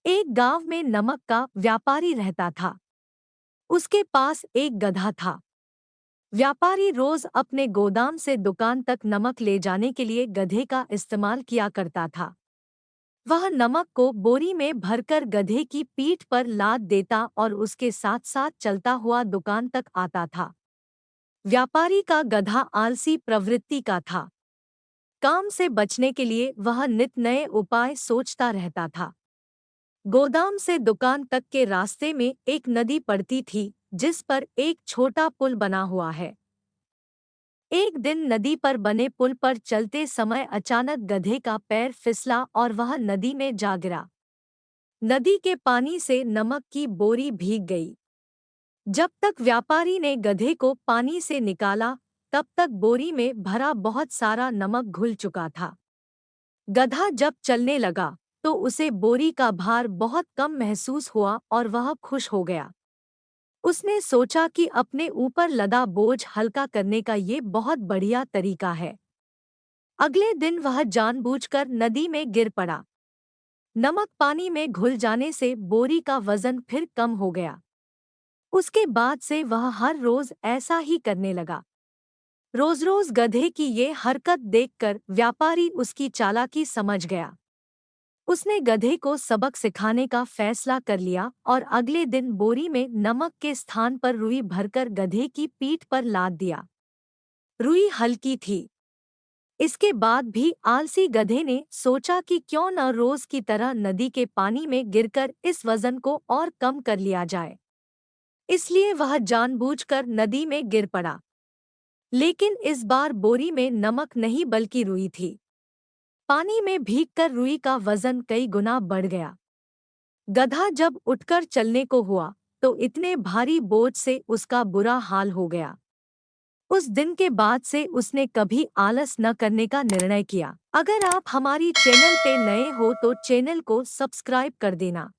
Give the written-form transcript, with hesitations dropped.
एक गांव में नमक का व्यापारी रहता था। उसके पास एक गधा था। व्यापारी रोज अपने गोदाम से दुकान तक नमक ले जाने के लिए गधे का इस्तेमाल किया करता था। वह नमक को बोरी में भरकर गधे की पीठ पर लाद देता और उसके साथ साथ चलता हुआ दुकान तक आता था। व्यापारी का गधा आलसी प्रवृत्ति का था। काम से बचने के लिए वह नित नए उपाय सोचता रहता था। गोदाम से दुकान तक के रास्ते में एक नदी पड़ती थी, जिस पर एक छोटा पुल बना हुआ है। एक दिन नदी पर बने पुल पर चलते समय अचानक गधे का पैर फिसला और वह नदी में जा गिरा। नदी के पानी से नमक की बोरी भीग गई। जब तक व्यापारी ने गधे को पानी से निकाला, तब तक बोरी में भरा बहुत सारा नमक घुल चुका था। गधा जब चलने लगा तो उसे बोरी का भार बहुत कम महसूस हुआ और वह खुश हो गया। उसने सोचा कि अपने ऊपर लदा बोझ हल्का करने का ये बहुत बढ़िया तरीका है। अगले दिन वह जानबूझकर नदी में गिर पड़ा। नमक पानी में घुल जाने से बोरी का वजन फिर कम हो गया। उसके बाद से वह हर रोज ऐसा ही करने लगा। रोज रोज गधे की ये हरकत देखकर व्यापारी उसकी चालाकी समझ गया। उसने गधे को सबक सिखाने का फैसला कर लिया और अगले दिन बोरी में नमक के स्थान पर रुई भरकर गधे की पीठ पर लाद दिया। रुई हल्की थी। इसके बाद भी आलसी गधे ने सोचा कि क्यों न रोज की तरह नदी के पानी में गिरकर इस वजन को और कम कर लिया जाए। इसलिए वह जानबूझकर नदी में गिर पड़ा। लेकिन इस बार बोरी में नमक नहीं बल्कि रुई थी। पानी में भीगकर रुई का वजन कई गुना बढ़ गया। गधा जब उठकर चलने को हुआ तो इतने भारी बोझ से उसका बुरा हाल हो गया। उस दिन के बाद से उसने कभी आलस न करने का निर्णय किया। अगर आप हमारी चैनल पे नए हो तो चैनल को सब्सक्राइब कर देना।